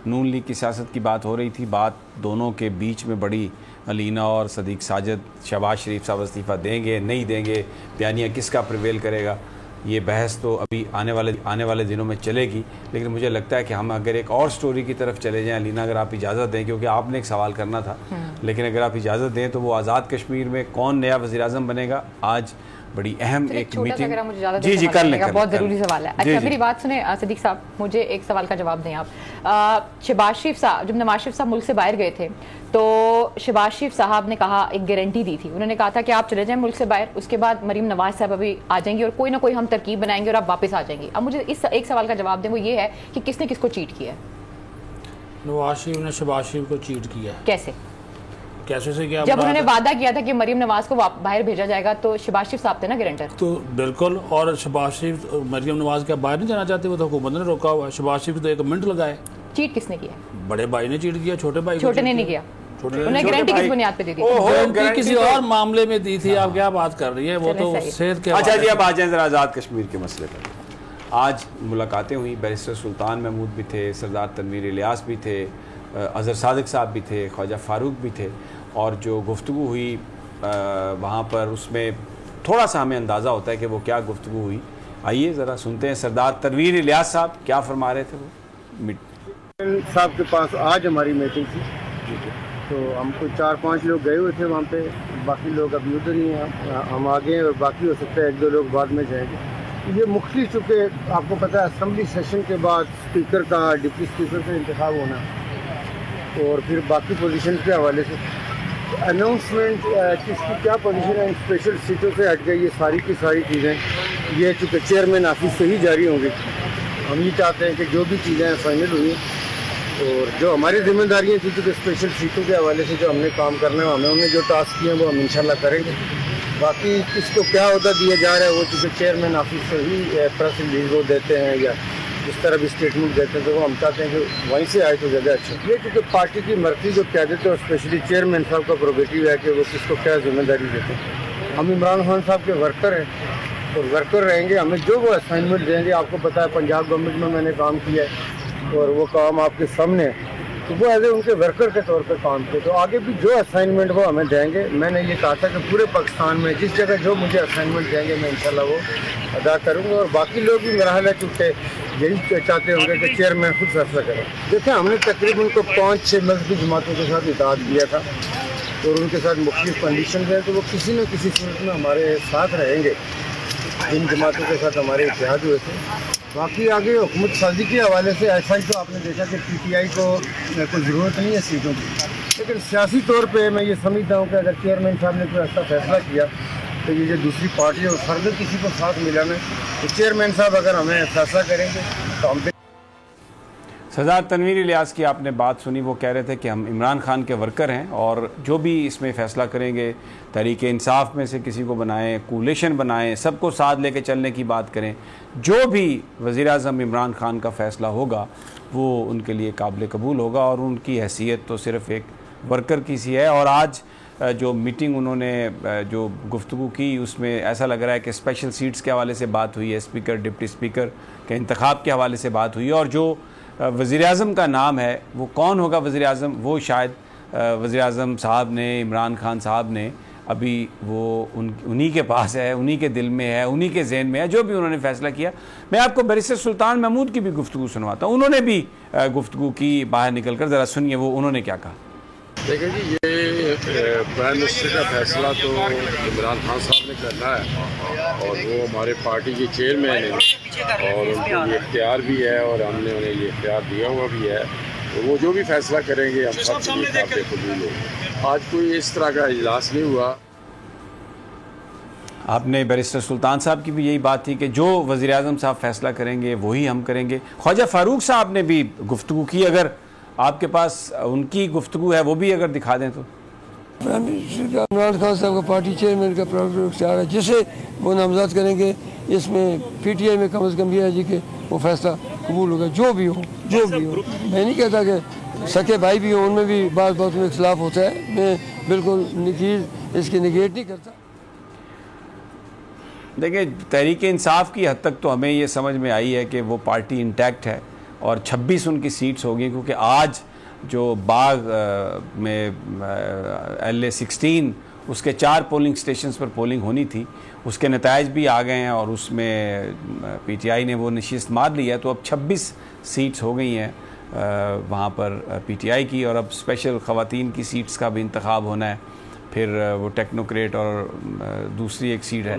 نون league کی سیاست کی بات ہو رہی تھی، بات دونوں کے بیچ میں بڑی علینا اور صدیق ساجد، شہباز شریف صاحب استعفیٰ دیں گے نہیں دیں گے، بیانیہ کس کا پریویل کرے گا، یہ بحث تو ابھی آنے والے دنوں میں چلے گی. لیکن مجھے لگتا ہے کہ ہم اگر ایک اور سٹوری کی طرف چلے جائیں علینا، اگر آپ اجازت دیں، کیونکہ آپ نے ایک سوال کرنا تھا، لیکن اگر آپ اجازت دیں تو وہ آزاد کشمیر میں کون نیا وزیر اعظم بنے گا، آج بڑی اہم ایک میٹنگ. جی کر لیں، بہت ضروری سوال ہے. اچھا میری بات سنیں صدیق صاحب، مجھے ایک سوال کا جواب دیں آپ. شہباز شریف صاحب جب نواز شریف صاحب ملک سے باہر گئے تھے تو شہباز شریف صاحب نے کہا، ایک گارنٹی دی تھی، انہوں نے کہا تھا کہ آپ چلے جائیں ملک سے باہر، اس کے بعد مریم نواز صاحب ابھی آ جائیں گی اور کوئی نہ کوئی ہم ترکیب بنائیں گے اور آپ واپس آ جائیں گے. اب مجھے اس ایک سوال کا جواب دیں، وہ یہ ہے کہ کس نے کس کو چیٹ کیا ہے؟ نواز شریف نے شہباز شریف کو چیٹ کیا. کیسے سے کیا؟ جب انہوں نے وعدہ کیا تھا کہ مریم نواز کو باہر بھیجا جائے گا تو شہباز شریف صاحب تھے نا گارنٹر. تو بالکل، اور شہباز شریف مریم نواز کا باہر نہیں جانا چاہتے، وہ تو حکومت نے روکا ہوا ہے. شہباز شریف تو 1 منٹ لگائے. چیٹ کس نے کیا؟ بڑے بھائی نے چیٹ کیا، چھوٹے بھائی نے نہیں کیا. انہیں گارنٹی کس بنیاد پہ دی تھی؟ گارنٹی کسی اور معاملے میں دی تھی. آپ کیا بات کر رہی ہیں، وہ تو صحت کے. اچھا جی، اب آ جائیں ذرا آزاد کشمیر کے مسئلے پر. آج ملاقاتیں ہوئی، بیرسٹر سلطان محمود بھی تھے، سردار تنویر الیاس بھی تھے، اظہر صادق صاحب بھی تھے، خواجہ فاروق بھی تھے، اور جو گفتگو ہوئی وہاں پر اس میں تھوڑا سا ہمیں اندازہ ہوتا ہے کہ وہ کیا گفتگو ہوئی. آئیے ذرا سنتے ہیں سردار تنویر الیاس صاحب کیا فرما رہے تھے. وہ صاحب کے پاس آج ہماری میٹنگ تھی، تو ہم کو 4-5 لوگ گئے ہوئے تھے وہاں پہ، باقی لوگ ابھی ادھر نہیں ہیں، ہم آگے ہیں اور باقی ہو سکتا ہے 1-2 لوگ بعد میں جائیں گے. یہ مختلف، چونکہ آپ کو پتہ ہے اسمبلی سیشن کے بعد اسپیکر کا، ڈپٹی اسپیکر کا انتخاب ہونا اور پھر باقی پوزیشن کے حوالے سے اناؤنسمنٹ کس کی کیا پوزیشن ہے، اسپیشل سیٹوں سے ہٹ گئی، یہ ساری کی ساری چیزیں یہ چونکہ چیئرمین آفس سے ہی جاری ہوں گی. ہم یہ چاہتے ہیں کہ جو بھی چیزیں فائنل ہوئی اور جو ہماری ذمہ داریاں تھیں، چونکہ اسپیشل سیٹوں کے حوالے سے جو ہم نے کام کرنا ہے، ہمیں جو ٹاسک کیے ہیں وہ ہم انشاءاللہ کریں گے. باقی کس کو کیا عہدہ دیا جا رہا ہے وہ چونکہ چیئرمین آفس سے ہی پریس ریلیز وہ دیتے ہیں یا اس طرح بھی اسٹیٹمنٹ دیتے ہیں، تو وہ ہم چاہتے ہیں کہ وہیں سے آئے تو زیادہ اچھا. یہ کیونکہ پارٹی کی مرکزی جو قیادت ہے اور اسپیشلی چیئرمین صاحب کا پروگیٹیو ہے کہ وہ کس کو کیا ذمہ داری دیتے ہیں. ہم عمران خان صاحب کے ورکر ہیں اور ورکر رہیں گے، ہمیں جو وہ اسائنمنٹ دیں گے. آپ کو پتہ ہے پنجاب گورنمنٹ میں نے کام کیا ہے اور وہ کام آپ کے سامنے ہے، تو وہ ایز اے ان کے ورکر کے طور پہ کام کیے. تو آگے بھی جو اسائنمنٹ وہ ہمیں دیں گے، میں نے یہ کہا تھا کہ پورے پاکستان میں جس جگہ جو مجھے اسائنمنٹ دیں گے میں انشاءاللہ وہ ادا کروں گا. اور باقی لوگ بھی میرا حال ہے چونکہ یہی چاہتے ہوں گے کہ چیئرمین خود فیصلہ کرے. دیکھیں، ہم نے تقریباً کو 5-6 مذہبی جماعتوں کے ساتھ اتحاد کیا تھا اور ان کے ساتھ مختلف کنڈیشنز ہیں، تو وہ کسی نہ کسی صورت میں ہمارے ساتھ رہیں گے. جن جماعتوں کے ساتھ ہمارے اتحاد ہوئے تھے. باقی آگے حکومت سازی کے حوالے سے ایسا ہی تو آپ نے دیکھا کہ پی ٹی آئی کو کوئی ضرورت نہیں ہے سیٹوں کی، لیکن سیاسی طور پہ میں یہ سمجھتا ہوں کہ اگر چیئرمین صاحب نے کوئی ایسا فیصلہ کیا تو یہ جو دوسری پارٹی ہے اور فردر کسی کو ساتھ ملانا، تو چیئرمین صاحب اگر ہمیں فیصلہ کریں گے تو ہم. سردار تنویر الیاس کی آپ نے بات سنی، وہ کہہ رہے تھے کہ ہم عمران خان کے ورکر ہیں اور جو بھی اس میں فیصلہ کریں گے، تحریک انصاف میں سے کسی کو بنائیں، کولیشن بنائیں، سب کو ساتھ لے کے چلنے کی بات کریں. جو بھی وزیر اعظم عمران خان کا فیصلہ ہوگا وہ ان کے لیے قابل قبول ہوگا اور ان کی حیثیت تو صرف ایک ورکر کی سی ہے. اور آج جو میٹنگ انہوں نے جو گفتگو کی اس میں ایسا لگ رہا ہے کہ اسپیشل سیٹس کے حوالے سے بات ہوئی ہے، اسپیکر ڈپٹی اسپیکر کے انتخاب کے حوالے سے بات ہوئی ہے، اور جو وزیر اعظم کا نام ہے وہ کون ہوگا وزیر اعظم، وہ شاید وزیر اعظم صاحب نے، عمران خان صاحب نے، ابھی وہ انہی کے پاس ہے، انہی کے دل میں ہے، انہی کے ذہن میں ہے جو بھی انہوں نے فیصلہ کیا. میں آپ کو بیرسٹر سلطان محمود کی بھی گفتگو سنواتا ہوں. انہوں نے بھی گفتگو کی باہر نکل کر، ذرا سنیے وہ انہوں نے کیا کہا. دیکھیں جی، یہ پرائم منسٹر کا فیصلہ تو عمران خان صاحب نے کرنا ہے اور وہ ہمارے پارٹی کے چیئرمین ہیں اور ان کو یہ اختیار بھی ہے اور ہم نے انہیں یہ اختیار دیا ہوا بھی ہے. وہ جو بھی فیصلہ کریں گے ہم سب کے لیے قابل قبول ہو. آج کوئی اس طرح کا اجلاس نہیں ہوا. آپ نے بیرسٹر سلطان صاحب کی بھی یہی بات تھی کہ جو وزیر اعظم صاحب فیصلہ کریں گے وہی ہم کریں گے. خواجہ فاروق صاحب نے بھی گفتگو کی، اگر آپ کے پاس ان کی گفتگو ہے وہ بھی اگر دکھا دیں تو. عمران خان صاحب کا پارٹی چیئرمین کا پروگرام اختیار ہے، جسے وہ نامزد کریں گے. اس میں پی ٹی آئی میں کم از کم یہ ہے جی کہ وہ فیصلہ قبول ہوگا، جو بھی ہو. میں نہیں کہتا کہ سکے بھائی بھی ہوں، ان میں بھی بعض باتوں میں اختلاف ہوتا ہے، میں بالکل اس کی نگیٹ نہیں کرتا. دیکھیں، تحریک انصاف کی حد تک تو ہمیں یہ سمجھ میں آئی ہے کہ وہ پارٹی انٹیکٹ ہے اور 26 ان کی سیٹس ہوگی، کیونکہ آج جو باغ میں LA-16 اس کے 4 پولنگ سٹیشنز پر پولنگ ہونی تھی، اس کے نتائج بھی آ گئے ہیں اور اس میں PTI نے وہ نشست مار لی ہے، تو اب 26 سیٹس ہو گئی ہیں وہاں پر PTI کی، اور اب اسپیشل خواتین کی سیٹس کا بھی انتخاب ہونا ہے، پھر وہ ٹیکنوکریٹ اور دوسری ایک سیٹ ہے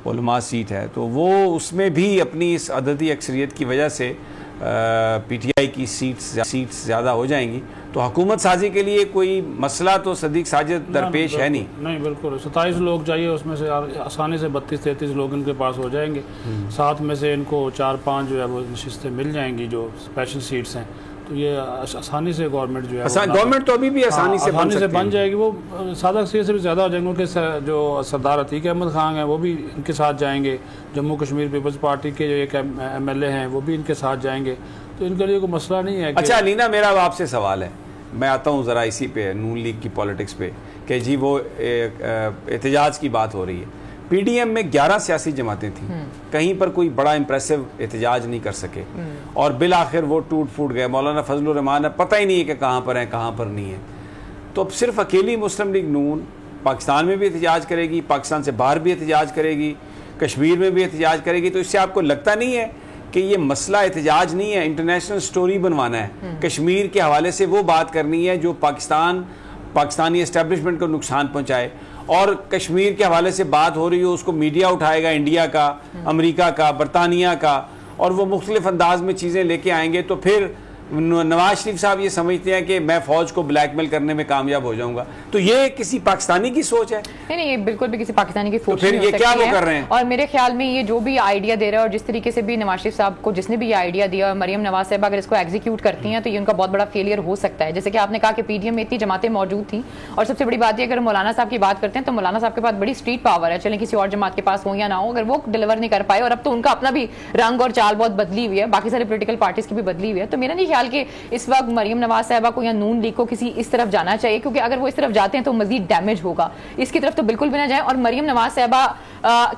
علماء سیٹ ہے، تو وہ اس میں بھی اپنی اس عددی اکثریت کی وجہ سے PTI کی سیٹس زیادہ ہو جائیں گی، تو حکومت سازی کے لیے کوئی مسئلہ تو صدیق ساجد درپیش ہے نہیں بالکل 27 لوگ چاہیے، اس میں سے آسانی سے 32-33 لوگ ان کے پاس ہو جائیں گے، 7 میں سے ان کو 4-5 جو ہے وہ نشستیں مل جائیں گی جو اسپیشل سیٹس ہیں، تو یہ آسانی سے گورنمنٹ جو ہے گورنمنٹ تو ابھی بھی آسانی سے بن جائے گی، وہ سادہ اکثریت سے بھی زیادہ ہو جائیں گے، کیونکہ جو سردار عتیق احمد خان ہیں وہ بھی ان کے ساتھ جائیں گے، جموں کشمیر پیپلز پارٹی کے جو ایک MLA ہیں وہ بھی ان کے ساتھ جائیں گے، تو ان کے لیے کوئی مسئلہ نہیں ہے۔ اچھا لینا، میرا آپ سے سوال ہے، میں آتا ہوں ذرا اسی پہ نون لیگ کی پالیٹکس پہ، کہ جی وہ احتجاج کی بات ہو رہی ہے، PDM میں 11 سیاسی جماعتیں تھیں، کہیں پر کوئی بڑا امپریسو احتجاج نہیں کر سکے، اور بالآخر وہ ٹوٹ پھوٹ گئے، مولانا فضل الرحمان ہے پتہ ہی نہیں ہے کہ کہاں پر ہیں کہاں پر نہیں ہیں، تو اب صرف اکیلی مسلم لیگ نون پاکستان میں بھی احتجاج کرے گی، پاکستان سے باہر بھی احتجاج کرے گی، کشمیر میں بھی احتجاج کرے گی، تو اس سے آپ کو لگتا نہیں ہے کہ یہ مسئلہ احتجاج نہیں ہے، انٹرنیشنل سٹوری بنوانا ہے، کشمیر کے حوالے سے وہ بات کرنی ہے جو پاکستانی اسٹیبلشمنٹ کو نقصان پہنچائے، اور کشمیر کے حوالے سے بات ہو رہی ہو اس کو میڈیا اٹھائے گا، انڈیا کا، امریکہ کا، برطانیہ کا، اور وہ مختلف انداز میں چیزیں لے کے آئیں گے، تو پھر نواز شریف صاحب یہ سمجھتے ہیں کہ میں فوج کو بلیک میل کرنے میں کامیاب ہو جاؤں گا، تو یہ کسی پاکستانی کی سوچ ہے؟ نہیں، یہ بالکل بھی کسی پاکستانی کی سوچ نہیں ہو سکتی ہے، کر رہے ہیں؟ اور میرے خیال میں یہ جو بھی آئیڈیا دے رہا ہے اور جس طریقے سے بھی نواز شریف صاحب کو جس نے بھی یہ آئیڈیا دیا، اور مریم نواز صاحب اگر اس کو ایگزیکیوٹ کرتی ہیں تو یہ ان کا بہت بڑا فیلئر ہو سکتا ہے، جیسے کہ آپ نے کہا کہ PDM میں اتنی جماعتیں موجود تھیں، اور سب سے بڑی بات یہ اگر مولانا صاحب کی بات کرتے ہیں تو مولانا صاحب کے پاس بڑی اسٹریٹ پاور ہے، چلیں کسی اور جماعت کے پاس ہو یا نہ ہو، اگر وہ ڈیلیور نہیں کر پائے، اور اب تو ان کا اپنا بھی رنگ اور چال بہت بدلی ہوئی ہے، باقی سارے پولیٹیکل پارٹیز کی بھی بدلی ہوئی ہے، تو میرا نہیں خیال کہ اس مریم نواز صاحبہ کو یا نون لیگ کو کسی اس طرف جانا چاہیے، کیونکہ اگر وہ اس طرف جاتے ہیں تو مزید ڈیمیج ہوگا، اس کی طرف تو بالکل بھی نہ جائیں۔ اور مریم نواز صاحبہ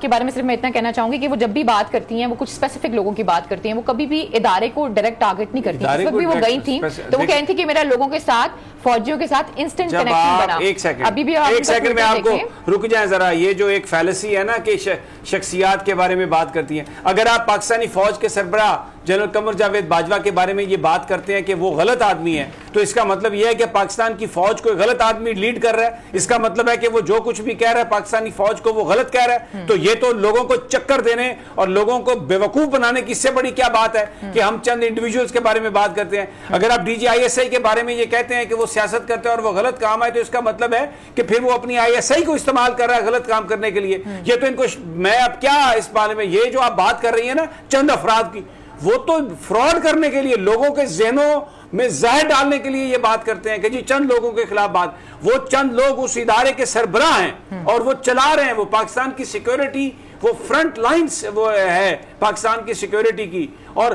کے بارے میں صرف میں اتنا کہنا چاہوں گی کہ وہ جب بھی بات کرتی ہیں وہ کچھ اسپیسیفک لوگوں کی بات کرتی ہیں، وہ کبھی بھی ادارے کو ڈائریکٹ ٹارگٹ نہیں کرتی، اس وقت بھی وہ گئی تھیں تو وہ کہتی تھی کہ میرا لوگوں کے ساتھ، فوجیوں کے ساتھ انسٹنٹ کنیکشن بنا۔ ایک سیکنڈ میں آپ کو رک جائیں ذرا، یہ جو ایک فیلسی ہے نا کہ شخصیات کے بارے میں بات کرتی ہیں، اگر آپ پاکستانی فوج کے سربراہ جنرل قمر جاوید باجوہ کے بارے میں یہ بات کرتے ہیں کہ وہ غلط آدمی ہے، تو اس کا مطلب یہ ہے کہ پاکستان کی فوج کو غلط آدمی لیڈ کر رہا ہے، اس کا مطلب ہے کہ وہ جو کچھ بھی کہہ رہا ہے پاکستانی فوج کو وہ غلط کہہ رہا ہے، تو یہ تو لوگوں کو چکر دینے اور لوگوں کو بیوقوف بنانے کی اس سے بڑی کیا بات ہے کہ ہم چند انڈیویجولز کے بارے میں بات کرتے ہیں۔ اگر آپ DGISI کے بارے میں یہ کہتے ہیں کہ وہ سیاست کرتے ہیں اور وہ غلط کام ہے، تو اس کا مطلب ہے کہ پھر وہ اپنی ISI کو استعمال کر رہا ہے غلط کام کرنے کے لیے۔ یہ تو ان کو میں اب کیا اس بارے میں یہ جو آپ بات کر رہی ہیں نا چند افراد کی، وہ تو فراڈ کرنے کے لیے، لوگوں کے ذہنوں میں زہر ڈالنے کے لیے یہ بات کرتے ہیں کہ جی چند لوگوں کے خلاف بات، وہ چند لوگ اس ادارے کے سربراہ ہیں اور وہ چلا رہے ہیں، وہ پاکستان کی سیکیورٹی، وہ فرنٹ لائنز وہ ہے پاکستان کی سیکیورٹی کی، اور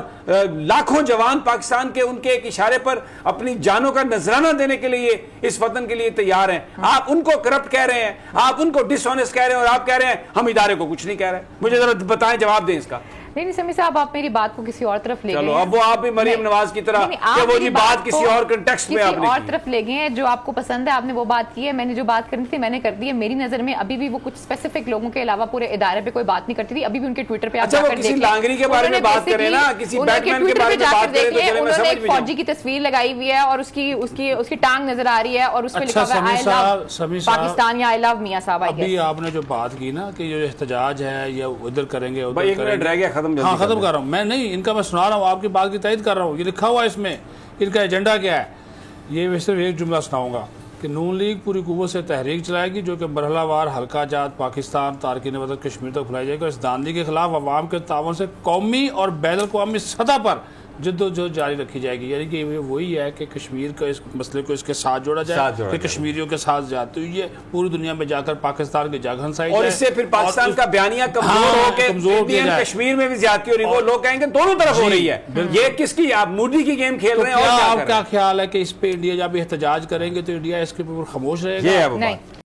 لاکھوں جوان پاکستان کے ان کے ایک اشارے پر اپنی جانوں کا نذرانہ دینے کے لیے اس وطن کے لیے تیار ہیں۔ آپ ان کو کرپٹ کہہ رہے ہیں، آپ ان کو ڈس آنیسٹ کہہ رہے ہیں، اور آپ کہہ رہے ہیں ہم ادارے کو کچھ نہیں کہہ رہے۔ مجھے ذرا بتائیں، جواب دیں اس کا۔ نہیں سمی صاحب، آپ میری بات کو کسی اور طرف لے گئے ہیں۔ چلو اب وہ آپ بھی مریم نواز کی طرح کہ وہ جی بات کسی اور کنٹیکسٹ میں آپ نے اور طرف لے گئے ہیں، جو آپ کو پسند ہے آپ نے وہ بات کی ہے، میں نے جو بات کرنی تھی میں نے کر دی ہے۔ میری نظر میں ابھی بھی وہ کچھ اسپیسیفک لوگوں کے علاوہ پورے ادارے پہ کوئی بات نہیں کرتی تھی، ابھی بھی ان کے ٹویٹر پہ آپ جا کر دیکھیں، کسی لانگری کے بارے میں بات کریں نا، کسی بیٹمین کے بارے میں بات کریں تو چلے میں سمجھ بھی جاؤں۔ فوجی کی تصویر لگائی ہوئی ہے اور اس کی ٹانگ نظر آ رہی ہے اور اس پہ لکھا ہوا ہے I love پاکستان یا I love میاں صاحب۔ ابھی آپ نے جو بات کی نا کہ یہ احتجاج ہے یا ادھر کریں گے ادھر ایک منٹ رہ گیا، ختم کر رہا ہوں میں، نہیں ان کا میں سنا رہا ہوں، آپ کی بات کی تائید کر رہا ہوں، یہ لکھا ہوا ہے اس میں، ان کا ایجنڈا کیا ہے۔ یہ میں صرف ایک جملہ سناؤں گا کہ نون لیگ پوری قوت سے تحریک چلائے گی جو کہ مرحلہ وار حلقہ جات پاکستان تارکین وطن کشمیر تک پھیلائی جائے گی، اور اس داندلی کے خلاف عوام کے تعاون سے قومی اور بین الاقوامی سطح پر جد و جہد جاری رکھی جائے گی۔ یعنی کہ وہی ہے کہ کشمیر کا اس مسئلے کو اس کے ساتھ جوڑا جائے کہ کشمیریوں کے ساتھ جاتے ہوئے یہ پوری دنیا میں جا کر پاکستان کی جاگ ہنسائی جائے، اور اس سے پھر پاکستان کا بیانیہ کمزور ہو کے انڈین کشمیر میں بھی زیادتی ہو رہی ہے، وہ لوگ کہیں گے دونوں طرف ہو رہی ہے۔ یہ کس کی، آپ مودی کی گیم کھیل رہے ہیں؟ اور آپ کیا خیال ہے کہ اس پہ انڈیا جب احتجاج کریں گے تو انڈیا اس کے اوپر خاموش رہے گا؟